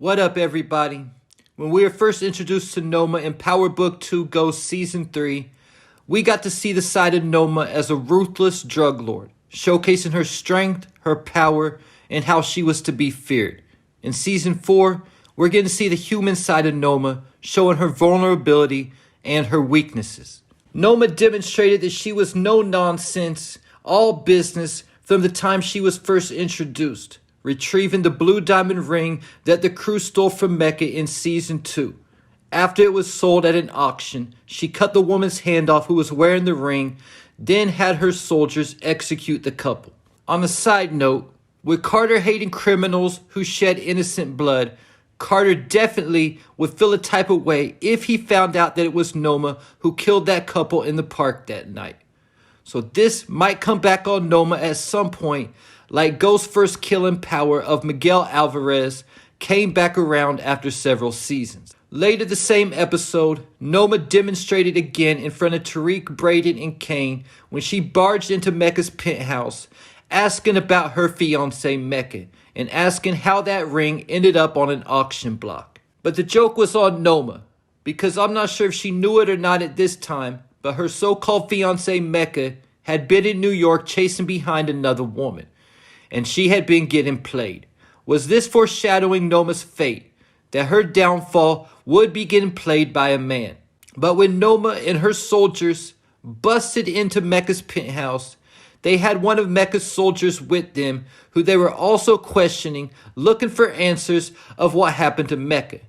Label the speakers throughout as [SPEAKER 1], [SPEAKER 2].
[SPEAKER 1] What up, everybody? When we were first introduced to Noma in Power Book 2 Ghost Season 3, we got to see the side of Noma as a ruthless drug lord, showcasing her strength, her power, and how she was to be feared. In Season 4, we're getting to see the human side of Noma, showing her vulnerability and her weaknesses. Noma demonstrated that she was no nonsense, all business from the time she was first introduced, retrieving the blue diamond ring that the crew stole from Mecca in Season 2. After it was sold at an auction, she cut the woman's hand off who was wearing the ring, then had her soldiers execute the couple. On a side note, with Carter hating criminals who shed innocent blood, Carter definitely would feel a type of way if he found out that it was Noma who killed that couple in the park that night. So this might come back on Noma at some point, like Ghost's first killing power of Miguel Alvarez came back around after several seasons. Later the same episode, Noma demonstrated again in front of Tariq, Braden, and Kane when she barged into Mecca's penthouse, asking about her fiancé Mecca, and asking how that ring ended up on an auction block. But the joke was on Noma, because I'm not sure if she knew it or not at this time, but her so-called fiancé Mecca had been in New York chasing behind another woman, and she had been getting played. Was this foreshadowing Noma's fate, that her downfall would be getting played by a man? But when Noma and her soldiers busted into Mecca's penthouse, they had one of Mecca's soldiers with them who they were also questioning, looking for answers of what happened to Mecca.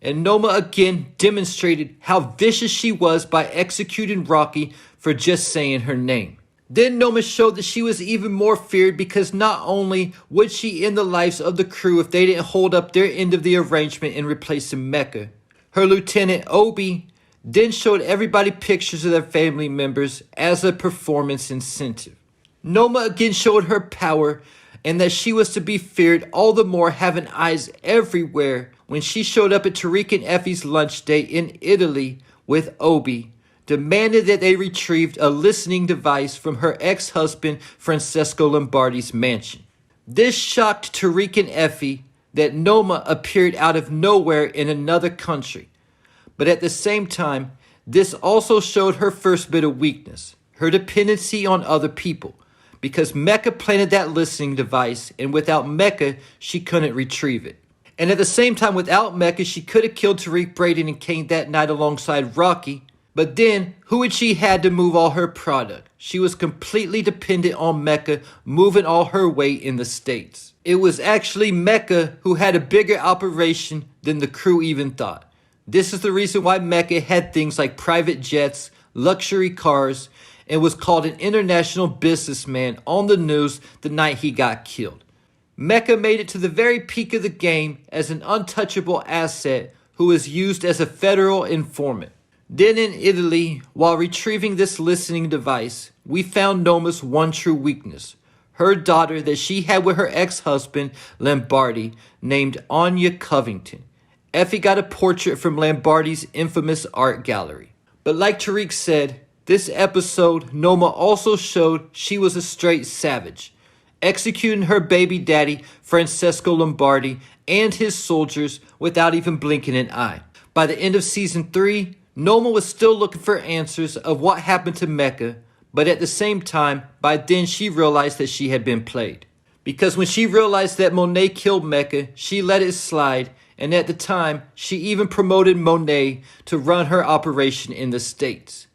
[SPEAKER 1] And Noma again demonstrated how vicious she was by executing Rocky for just saying her name. Then Noma showed that she was even more feared because not only would she end the lives of the crew if they didn't hold up their end of the arrangement in replacing Mecca, her lieutenant Obi then showed everybody pictures of their family members as a performance incentive. Noma again showed her power and that she was to be feared all the more, having eyes everywhere when she showed up at Tariq and Effie's lunch date in Italy with Obi, demanded that they retrieved a listening device from her ex-husband Francesco Lombardi's mansion. This shocked Tariq and Effie that Noma appeared out of nowhere in another country. But at the same time, this also showed her first bit of weakness, her dependency on other people, because Mecca planted that listening device, and without Mecca, she couldn't retrieve it. And at the same time, without Mecca, she could have killed Tariq, Braden, and Kane that night alongside Rocky. But then, who had she had to move all her product? She was completely dependent on Mecca moving all her weight in the States. It was actually Mecca who had a bigger operation than the crew even thought. This is the reason why Mecca had things like private jets, luxury cars, and was called an international businessman on the news the night he got killed. Mecca made it to the very peak of the game as an untouchable asset who was used as a federal informant. Then in Italy, while retrieving this listening device, we found Noma's one true weakness, her daughter that she had with her ex-husband, Lombardi, named Anya Covington. Effie got a portrait from Lombardi's infamous art gallery. But like Tariq said, this episode, Noma also showed she was a straight savage, executing her baby daddy, Francesco Lombardi, and his soldiers without even blinking an eye. By the end of Season 3, Noma was still looking for answers of what happened to Mecca, but at the same time, by then she realized that she had been played. Because when she realized that Monet killed Mecca, she let it slide, and at the time, she even promoted Monet to run her operation in the States.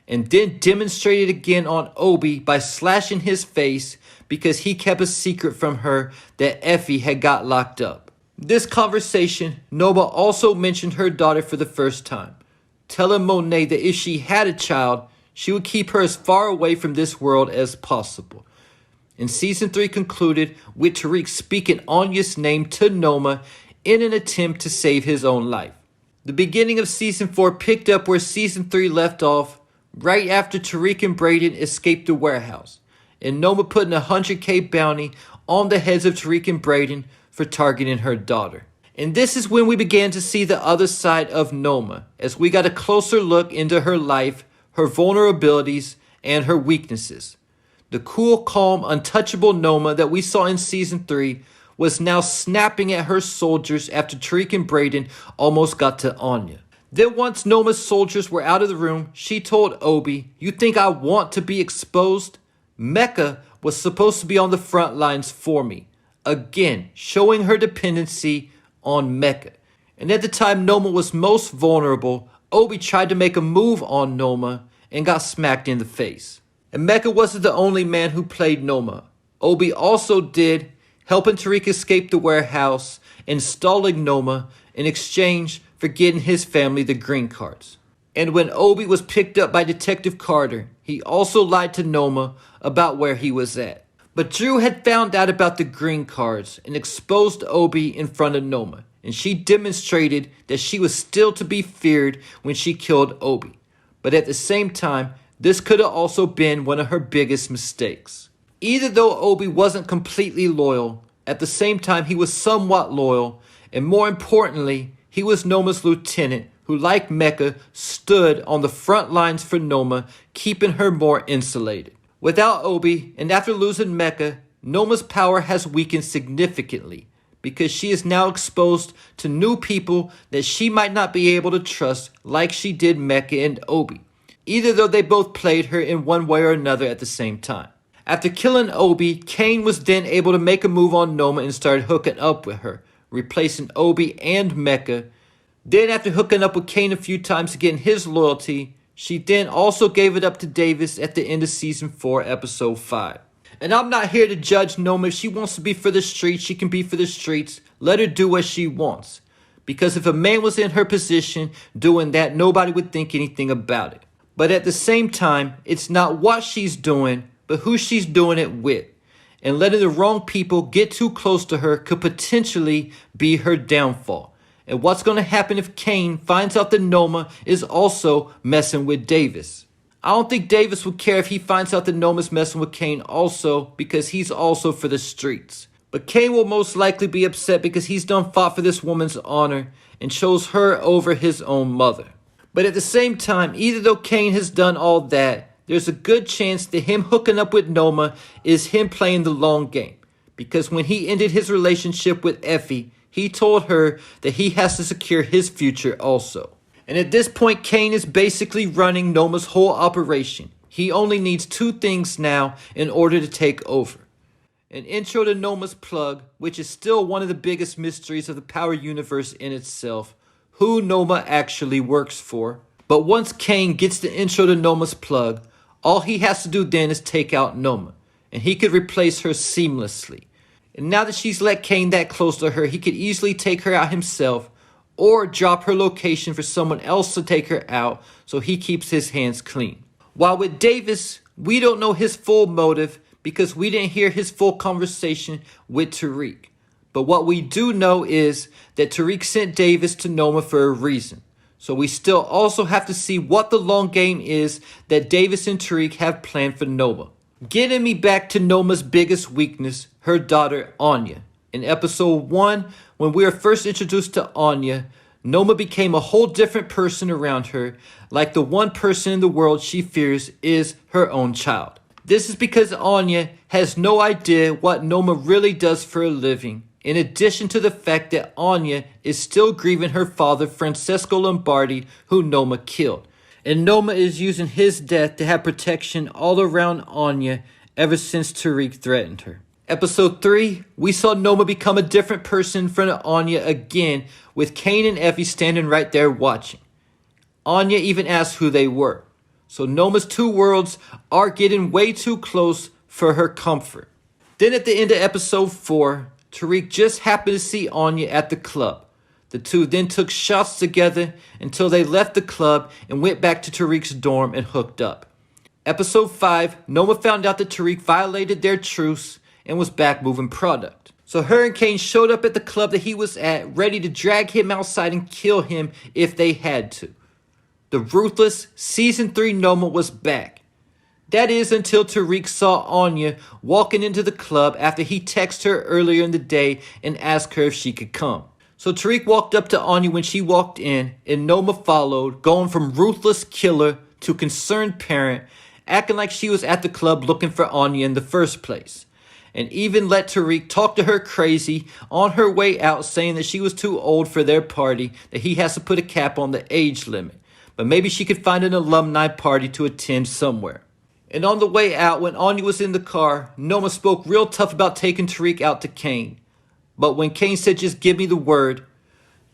[SPEAKER 1] And then demonstrated again on Obi by slashing his face because he kept a secret from her that Effie had got locked up. This conversation, Noma also mentioned her daughter for the first time, telling Monet that if she had a child, she would keep her as far away from this world as possible. And Season 3 concluded with Tariq speaking Anya's name to Noma in an attempt to save his own life. The beginning of Season 4 picked up where Season 3 left off, right after Tariq and Braden escaped the warehouse, and Noma putting a $100K bounty on the heads of Tariq and Braden for targeting her daughter. And this is when we began to see the other side of Noma, as we got a closer look into her life, her vulnerabilities, and her weaknesses. The cool, calm, untouchable Noma that we saw in Season 3 was now snapping at her soldiers after Tariq and Brayden almost got to Anya. Then once Noma's soldiers were out of the room, she told Obi, "You think I want to be exposed? Mecca was supposed to be on the front lines for me." Again, showing her dependency on Mecca. And at the time Noma was most vulnerable, Obi tried to make a move on Noma and got smacked in the face. And Mecca wasn't the only man who played Noma. Obi also did, helping Tariq escape the warehouse and stalling Noma in exchange for getting his family the green cards. And when Obi was picked up by Detective Carter, he also lied to Noma about where he was at. But Drew had found out about the green cards and exposed Obi in front of Noma, and she demonstrated that she was still to be feared when she killed Obi. But at the same time, this could have also been one of her biggest mistakes. Either though Obi wasn't completely loyal, at the same time he was somewhat loyal, and more importantly, he was Noma's lieutenant who, like Mecca, stood on the front lines for Noma, keeping her more insulated. Without Obi, and after losing Mecca, Noma's power has weakened significantly because she is now exposed to new people that she might not be able to trust like she did Mecca and Obi, either though they both played her in one way or another at the same time. After killing Obi, Kane was then able to make a move on Noma and started hooking up with her, replacing Obi and Mecca. Then after hooking up with Kane a few times to gain his loyalty, she then also gave it up to Davis at the end of Season 4, Episode 5. And I'm not here to judge Noma. If she wants to be for the streets, she can be for the streets. Let her do what she wants. Because if a man was in her position doing that, nobody would think anything about it. But at the same time, it's not what she's doing, but who she's doing it with. And letting the wrong people get too close to her could potentially be her downfall. And what's going to happen if Kane finds out that Noma is also messing with Davis? I don't think Davis would care if he finds out that Noma's messing with Kane also, because he's also for the streets. But Kane will most likely be upset because he's done fought for this woman's honor and chose her over his own mother. But at the same time, either though Kane has done all that, there's a good chance that him hooking up with Noma is him playing the long game. Because when he ended his relationship with Effie, he told her that he has to secure his future also. And at this point, Kane is basically running Noma's whole operation. He only needs two things now in order to take over. An intro to Noma's plug, which is still one of the biggest mysteries of the Power Universe in itself, who Noma actually works for. But once Kane gets the intro to Noma's plug, all he has to do then is take out Noma, and he could replace her seamlessly. And now that she's let Kane that close to her, he could easily take her out himself, or drop her location for someone else to take her out so he keeps his hands clean. While with Davis, we don't know his full motive because we didn't hear his full conversation with Tariq. But what we do know is that Tariq sent Davis to Noma for a reason. So we still also have to see what the long game is that Davis and Tariq have planned for Noma. Getting me back to Noma's biggest weakness, her daughter Anya. In episode 1, when we were first introduced to Anya, Noma became a whole different person around her, like the one person in the world she fears is her own child. This is because Anya has no idea what Noma really does for a living, in addition to the fact that Anya is still grieving her father, Francesco Lombardi, who Noma killed. And Noma is using his death to have protection all around Anya ever since Tariq threatened her. Episode 3, we saw Noma become a different person in front of Anya again, with Kane and Effie standing right there watching. Anya even asked who they were. So Noma's two worlds are getting way too close for her comfort. Then at the end of episode 4, Tariq just happened to see Anya at the club. The two then took shots together until they left the club and went back to Tariq's dorm and hooked up. Episode 5, Noma found out that Tariq violated their truce and was back moving product. So her and Kane showed up at the club that he was at, ready to drag him outside and kill him if they had to. The ruthless Season 3 Noma was back. That is until Tariq saw Anya walking into the club after he texted her earlier in the day and asked her if she could come. So Tariq walked up to Anya when she walked in, and Noma followed, going from ruthless killer to concerned parent, acting like she was at the club looking for Anya in the first place. and even let Tariq talk to her crazy on her way out, saying that she was too old for their party, that he has to put a cap on the age limit. But maybe she could find an alumni party to attend somewhere. And on the way out, when Anya was in the car, Noma spoke real tough about taking Tariq out to Kane. But when Kane said, "Just give me the word,"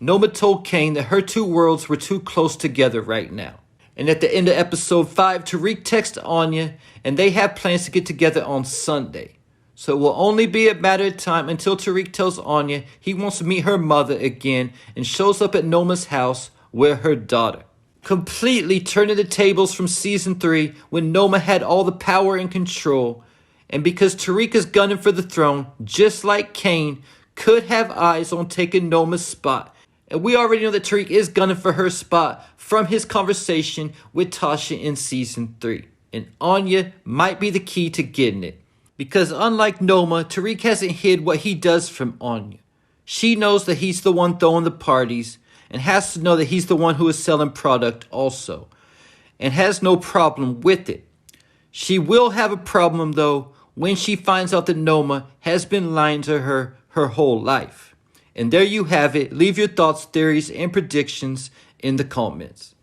[SPEAKER 1] Noma told Kane that her two worlds were too close together right now. And at the end of episode 5, Tariq texts Anya, and they have plans to get together on Sunday. So it will only be a matter of time until Tariq tells Anya he wants to meet her mother again and shows up at Noma's house with her daughter, completely turning the tables from season 3 when Noma had all the power and control. And because Tariq is gunning for the throne, just like Kane could have eyes on taking Noma's spot. And we already know that Tariq is gunning for her spot from his conversation with Tasha in season 3. And Anya might be the key to getting it. Because unlike Noma, Tariq hasn't hid what he does from Anya. She knows that he's the one throwing the parties and has to know that he's the one who is selling product also, and has no problem with it. She will have a problem though when she finds out that Noma has been lying to her whole life. And there you have it. Leave your thoughts, theories, and predictions in the comments.